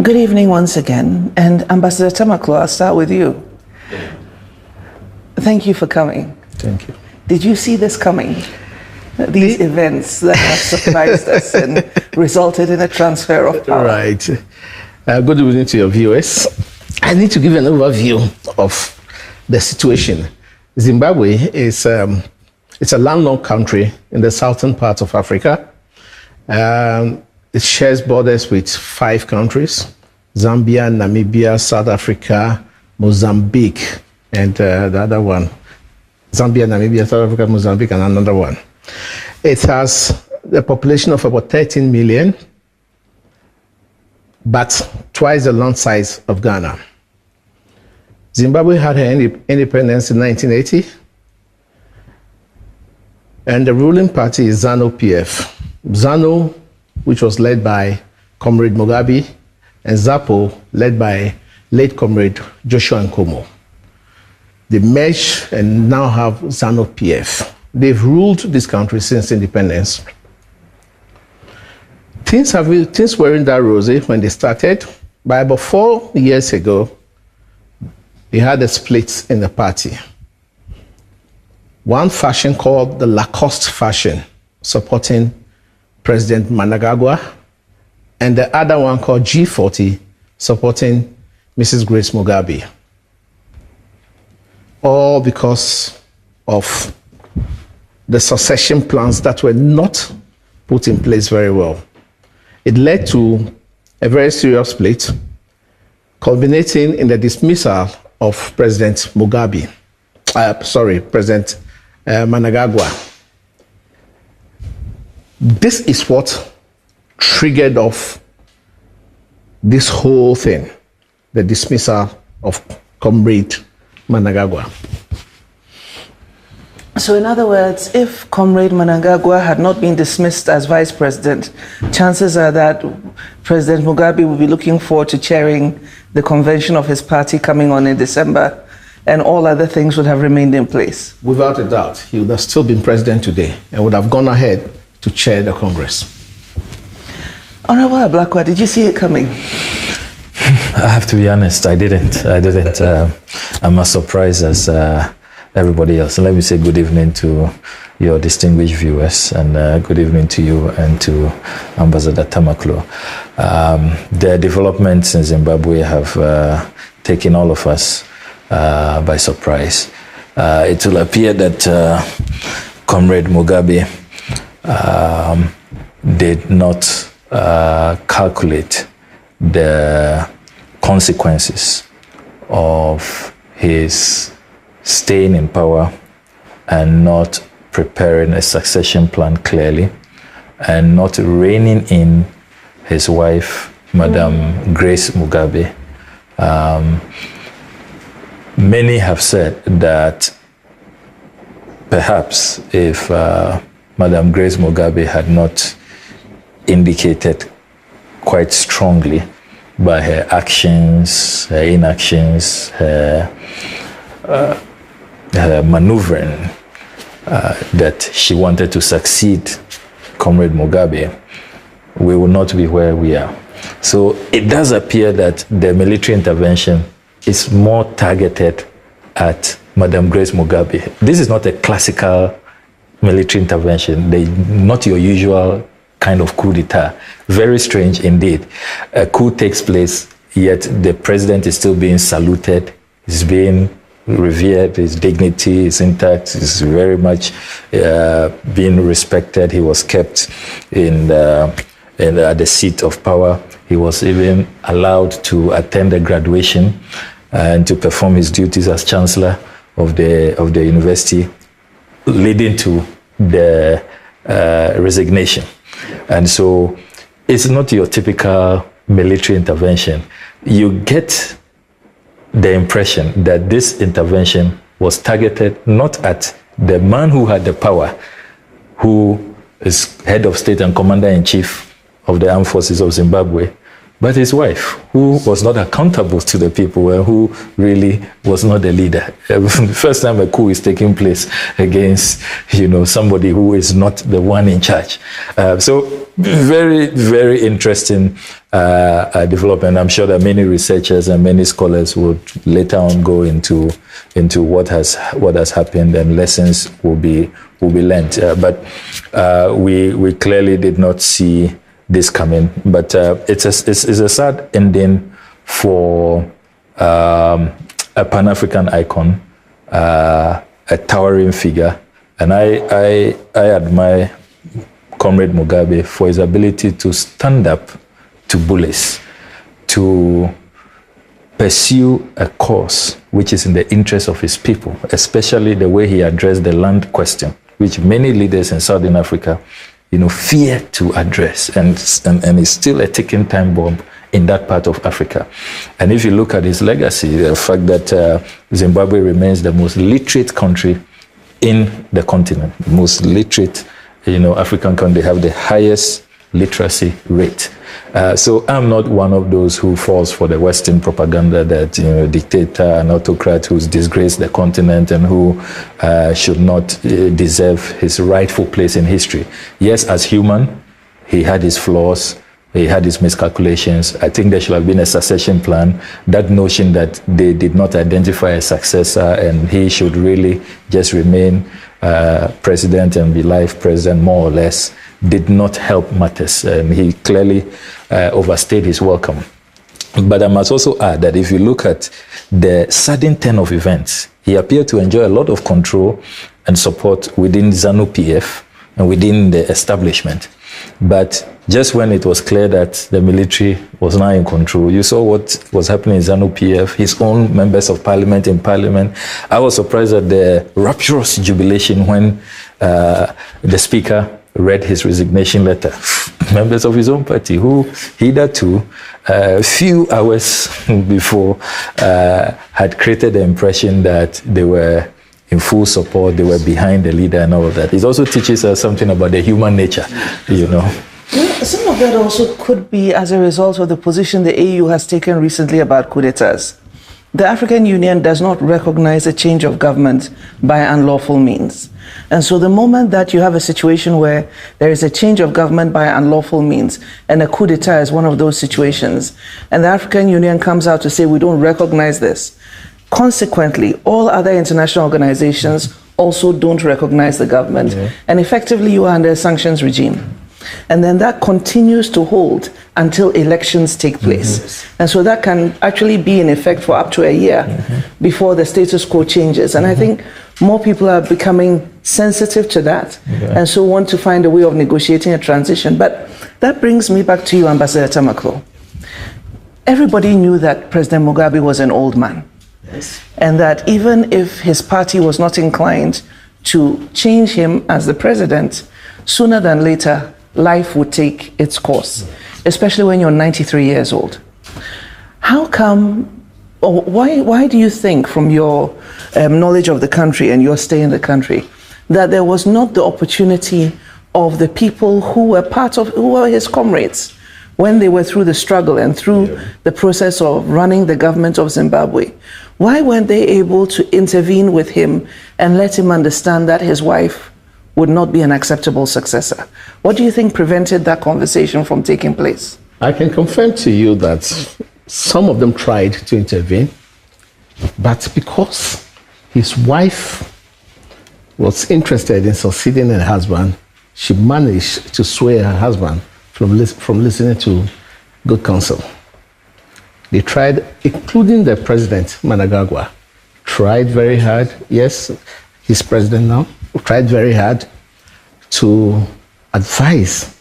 Good evening once again, and Ambassador Tamaklo, I'll start with you. Thank you for coming. Thank you. Did you see this coming? These events that have surprised us and resulted in a transfer of power. Right. Good evening to your viewers. I need to give an overview of the situation. Zimbabwe is it's a landlocked country in the southern part of Africa. It shares borders with 5 countries: Zambia, Namibia, South Africa, Mozambique, and the other one. Zambia, Namibia, South Africa, Mozambique, and another one. It has a population of about 13 million, but twice the land size of Ghana. Zimbabwe had her independence in 1980, and the ruling party is ZANU-PF. ZANU, which was led by Comrade Mugabe, and ZAPO, led by late Comrade Joshua Nkomo. They merged and now have ZANU-PF. They've ruled this country since independence. Things weren't that rosy when they started. By about 4 years ago, they had a split in the party. One faction called the Lacoste faction, supporting President Mnangagwa, and the other one called G40, supporting Mrs. Grace Mugabe. All because of the succession plans that were not put in place very well. It led to a very serious split, culminating in the dismissal of President President Mnangagwa. This is what triggered off this whole thing, the dismissal of Comrade Mnangagwa. So in other words, if Comrade Mnangagwa had not been dismissed as vice president, chances are that President Mugabe will be looking forward to chairing the convention of his party coming on in December, and all other things would have remained in place. Without a doubt, he would have still been president today and would have gone ahead to chair the Congress. Honorable Ablakwa, did you see it coming? I have to be honest, I didn't. I'm as surprised as everybody else. So let me say good evening to your distinguished viewers, and good evening to you and to Ambassador Tamaklo. The developments in Zimbabwe have taken all of us by surprise. It will appear that Comrade Mugabe did not calculate the consequences of his staying in power and not preparing a succession plan clearly, and not reining in his wife, Madam Grace Mugabe. Many have said that perhaps if Madam Grace Mugabe had not indicated quite strongly by her actions, her inactions, her maneuvering, that she wanted to succeed Comrade Mugabe, we will not be where we are. So it does appear that the military intervention is more targeted at Madam Grace Mugabe. This is not a classical military intervention, not your usual kind of coup d'etat. Very strange indeed. A coup takes place, yet the president is still being saluted, is being revered, his dignity is intact, is very much being respected. He was kept at the seat of power. He was even allowed to attend the graduation and to perform his duties as chancellor of the university, leading to the resignation. And so it's not your typical military intervention. You get the impression that this intervention was targeted not at the man who had the power, who is head of state and commander-in-chief of the armed forces of Zimbabwe, but his wife, who was not accountable to the people and who really was not the leader. The first time a coup is taking place against, somebody who is not the one in charge. So very, very interesting development. I'm sure that many researchers and many scholars would later on go into what has happened, and lessons will be learned. But we clearly did not see this coming. But it's a sad ending for a Pan-African icon, a towering figure, and I admire Comrade Mugabe for his ability to stand up to bullies, to pursue a cause which is in the interest of his people, especially the way he addressed the land question, which many leaders in Southern Africa, fear to address, and is still a ticking time bomb in that part of Africa. And if you look at his legacy, the fact that Zimbabwe remains the most literate country in the continent, most literate, African country, have the highest literacy rate. So I'm not one of those who falls for the Western propaganda that, a dictator, an autocrat who's disgraced the continent and who should not deserve his rightful place in history. Yes, as human, he had his flaws, he had his miscalculations. I think there should have been a succession plan. That notion that they did not identify a successor and he should really just remain president and be life president more or less did not help matters, and he clearly overstayed his welcome. But I must also add that if you look at the sudden turn of events, he appeared to enjoy a lot of control and support within ZANU-PF and within the establishment. But just when it was clear that the military was now in control, you saw what was happening in ZANU-PF, his own members of parliament in parliament. I was surprised at the rapturous jubilation when the speaker read his resignation letter. Members of his own party who hitherto, a few hours before, had created the impression that they were in full support, they were behind the leader and all of that. It also teaches us something about the human nature, Some of that also could be as a result of the position the AU has taken recently about coup d'etats. The African Union does not recognize a change of government by unlawful means. And so the moment that you have a situation where there is a change of government by unlawful means, and a coup d'etat is one of those situations, and the African Union comes out to say we don't recognize this, consequently, all other international organizations also don't recognize the government. Yeah. And effectively, you are under a sanctions regime. And then that continues to hold until elections take place. Mm-hmm. And so that can actually be in effect for up to a year before the status quo changes. And I think more people are becoming sensitive to that and so want to find a way of negotiating a transition. But that brings me back to you, Ambassador Tamaklo. Everybody knew that President Mugabe was an old man. Yes. And that even if his party was not inclined to change him as the president, sooner than later, life would take its course, especially when you're 93 years old. How come, or why do you think, from your knowledge of the country and your stay in the country, that there was not the opportunity of the people who were his comrades when they were through the struggle and through the process of running the government of Zimbabwe? Why weren't they able to intervene with him and let him understand that his wife would not be an acceptable successor? What do you think prevented that conversation from taking place? I can confirm to you that some of them tried to intervene, but because his wife was interested in succeeding her husband, she managed to sway her husband from listening to good counsel. They tried, including the president, Mnangagwa, tried very hard. Yes, he's president now. Tried very hard to advise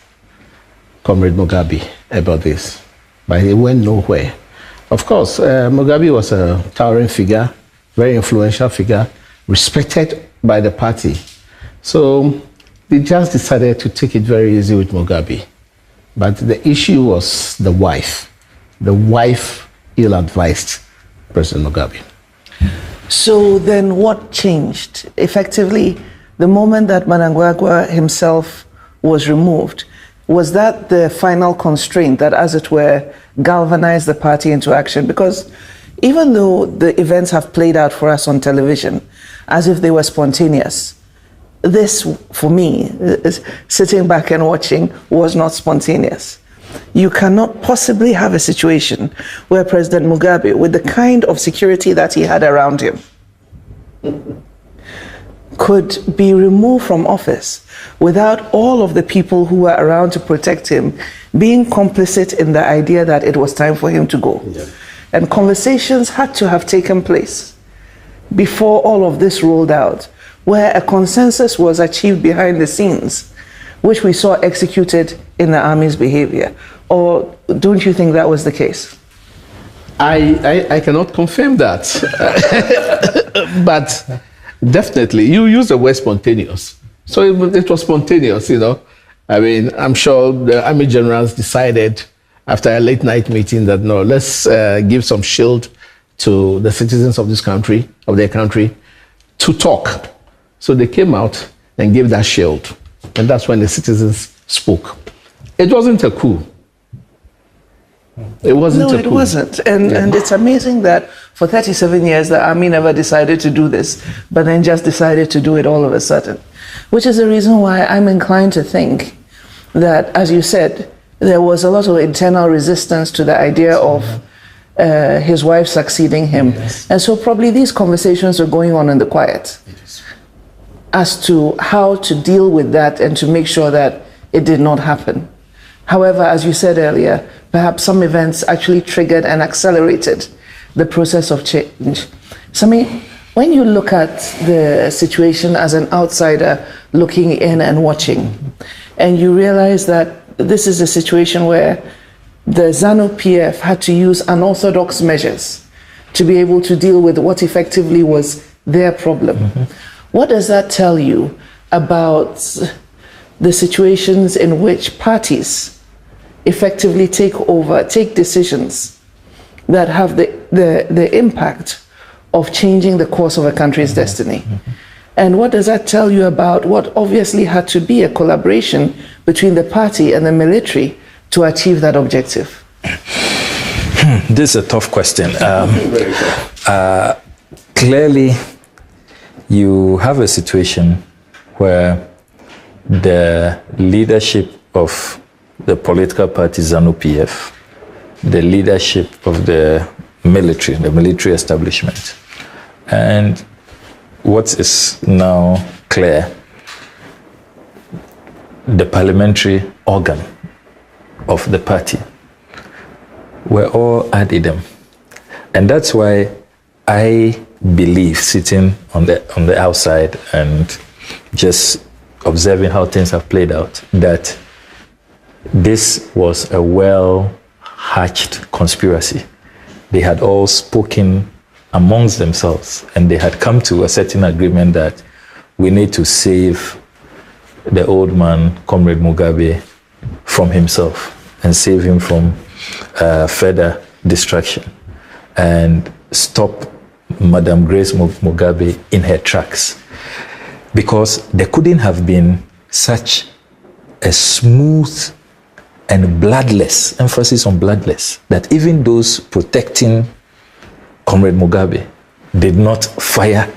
Comrade Mugabe about this, but he went nowhere. Of course, Mugabe was a towering figure, very influential figure, respected by the party. So they just decided to take it very easy with Mugabe. But the issue was the wife. The wife ill-advised President Mugabe. So then what changed? Effectively, the moment that Mnangagwa himself was removed, Was that the final constraint that, as it were, galvanized the party into action? Because even though the events have played out for us on television as if they were spontaneous, this, for me, sitting back and watching, was not spontaneous. You cannot possibly have a situation where President Mugabe, with the kind of security that he had around him, could be removed from office without all of the people who were around to protect him being complicit in the idea that it was time for him to go. Yeah. And conversations had to have taken place before all of this rolled out, where a consensus was achieved behind the scenes, which we saw executed in the army's behavior. Or don't you think that was the case? I cannot confirm that. But definitely, you use the word spontaneous. So it was spontaneous, you know. I mean, I'm sure the army generals decided after a late night meeting that, no, let's give some shield to the citizens of this country, of their country, to talk. So they came out and gave that shield. And that's when the citizens spoke. It wasn't a coup. It wasn't a coup. No, it wasn't. And it's amazing that for 37 years, the army never decided to do this, but then just decided to do it all of a sudden. Which is the reason why I'm inclined to think that, as you said, there was a lot of internal resistance to the idea of his wife succeeding him. Yes. And so probably these conversations are going on in the quiet as to how to deal with that and to make sure that it did not happen. However, as you said earlier, perhaps some events actually triggered and accelerated the process of change. Sami, when you look at the situation as an outsider looking in and watching, and you realize that this is a situation where the ZANU-PF had to use unorthodox measures to be able to deal with what effectively was their problem. Mm-hmm. What does that tell you about the situations in which parties effectively take decisions that have the impact of changing the course of a country's destiny? Mm-hmm. And what does that tell you about what obviously had to be a collaboration between the party and the military to achieve that objective? This is a tough question. Clearly, you have a situation where the leadership of the political party ZANU-PF, the leadership of the military establishment, and what is now clear, the parliamentary organ of the party, were all ad idem. And that's why I believe, sitting on the outside and just observing how things have played out, that this was a well-hatched conspiracy. They had all spoken amongst themselves, and they had come to a certain agreement that we need to save the old man, Comrade Mugabe, from himself and save him from further distraction and stop Madam Grace Mugabe in her tracks. Because there couldn't have been such a smooth and bloodless, emphasis on bloodless, that even those protecting Comrade Mugabe did not fire,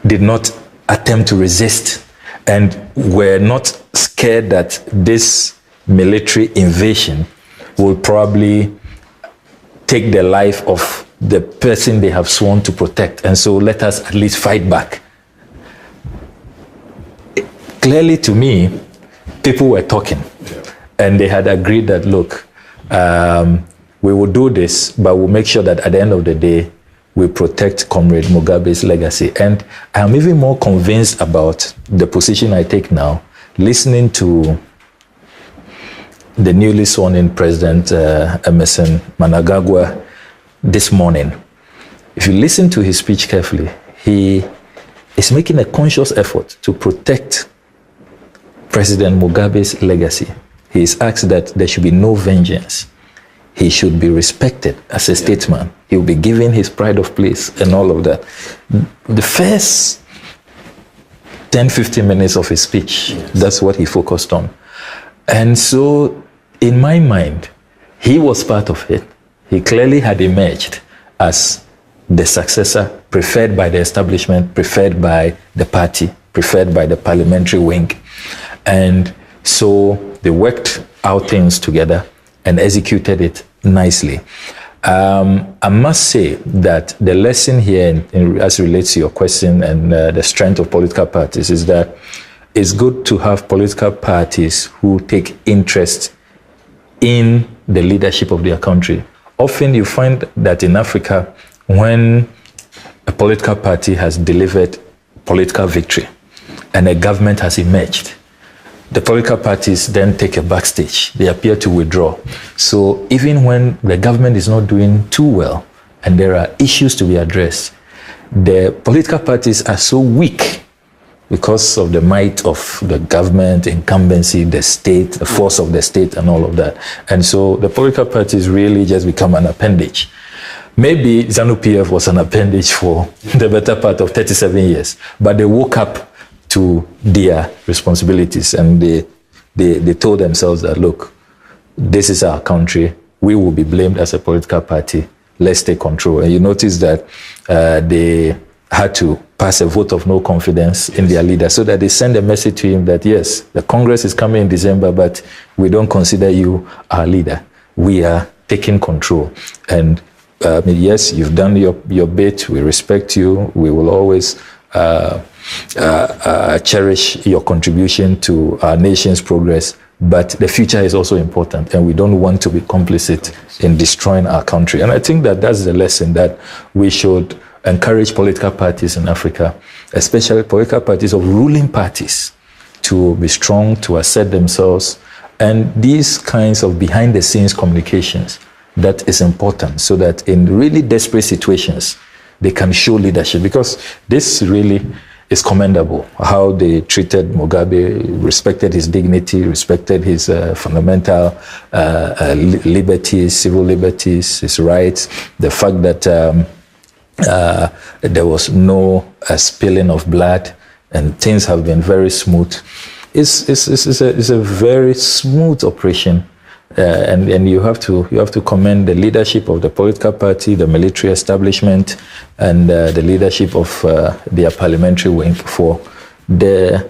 did not attempt to resist, and were not scared that this military invasion will probably take the life of the person they have sworn to protect, and so let us at least fight back. Clearly, to me, people were talking, and they had agreed that, look, we will do this, but we'll make sure that at the end of the day, we protect Comrade Mugabe's legacy. And I'm even more convinced about the position I take now, listening to the newly sworn-in President Emerson Mnangagwa this morning. If you listen to his speech carefully, he is making a conscious effort to protect President Mugabe's legacy. He is asked that there should be no vengeance. He should be respected as a statesman. He will be given his pride of place and all of that. The first 10, 15 minutes of his speech. Yes. That's what he focused on. And so, in my mind, he was part of it. He clearly had emerged as the successor, preferred by the establishment, preferred by the party, preferred by the parliamentary wing. And so they worked out things together and executed it nicely. I must say that the lesson here, as relates to your question and the strength of political parties, is that it's good to have political parties who take interest in the leadership of their country. Often you find that in Africa, when a political party has delivered political victory and a government has emerged, the political parties then take a backstage. They appear to withdraw. So even when the government is not doing too well and there are issues to be addressed, the political parties are so weak because of the might of the government, incumbency, the state, the force of the state, and all of that. And so the political parties really just become an appendage. Maybe ZANU-PF was an appendage for the better part of 37 years, but they woke up to their responsibilities and they told themselves that, look, this is our country. We will be blamed as a political party. Let's take control. And you notice that they had to pass a vote of no confidence in their leader so that they send a message to him that, yes, the Congress is coming in December, but we don't consider you our leader. We are taking control. And yes, you've done your bit. We respect you. We will always cherish your contribution to our nation's progress. But the future is also important, and we don't want to be complicit in destroying our country. And I think that that's the lesson that we should encourage political parties in Africa, especially political parties of ruling parties, to be strong, to assert themselves, and these kinds of behind-the-scenes communications, that is important, so that in really desperate situations, they can show leadership, because this really is commendable, how they treated Mugabe, respected his dignity, respected his fundamental liberties, civil liberties, his rights, the fact that there was no spilling of blood, and things have been very smooth. It's a very smooth operation, and you have to commend the leadership of the political party, the military establishment, and the leadership of their parliamentary wing for the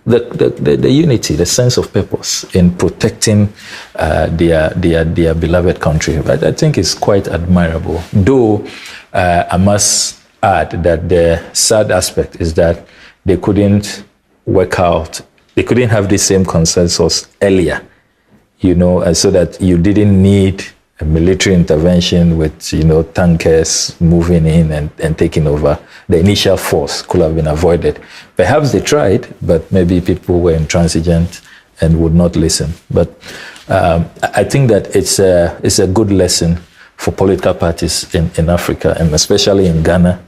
unity, the sense of purpose in protecting their beloved country. I think it's quite admirable. Though I must add that the sad aspect is that they couldn't work out, they couldn't have the same consensus earlier, so that you didn't need a military intervention with, tankers moving in and taking over. The initial force could have been avoided. Perhaps they tried, but maybe people were intransigent and would not listen. But I think that it's a good lesson for political parties in Africa, and especially in Ghana,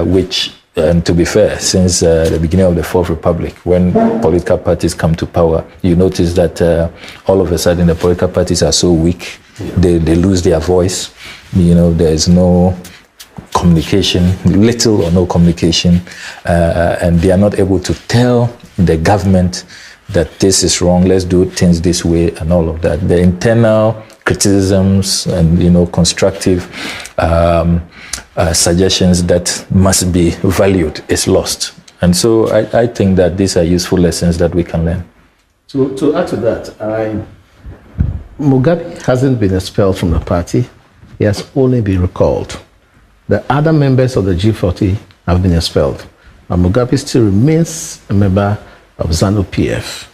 which, to be fair, since the beginning of the Fourth Republic, when political parties come to power, you notice that all of a sudden the political parties are so weak, they lose their voice. There is no communication, little or no communication, and they are not able to tell the government that this is wrong, let's do things this way, and all of that. The internal criticisms and constructive suggestions that must be valued is lost. And so I think that these are useful lessons that we can learn. To add to that, Mugabe hasn't been expelled from the party. He has only been recalled. The other members of the G40 have been expelled. And Mugabe still remains a member of ZANU-PF.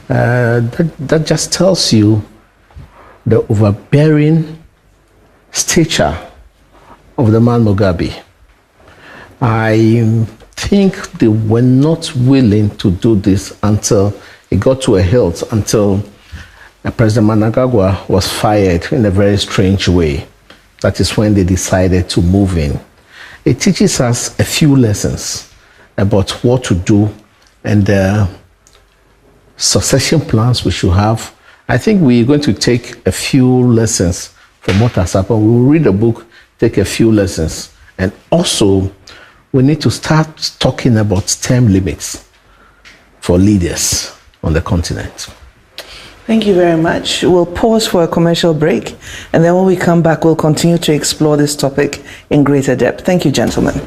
That just tells you the overbearing stature of the man Mugabe. I think they were not willing to do this until it got to a halt, until President Mnangagwa was fired in a very strange way. That is when they decided to move in. It teaches us a few lessons about what to do and the succession plans we should have. I think we're going to take a few lessons from what has happened. We will read the book, take a few lessons. And also, we need to start talking about term limits. for leaders on the continent. Thank you very much. We'll pause for a commercial break, and then when we come back, we'll continue to explore this topic in greater depth. Thank you, gentlemen.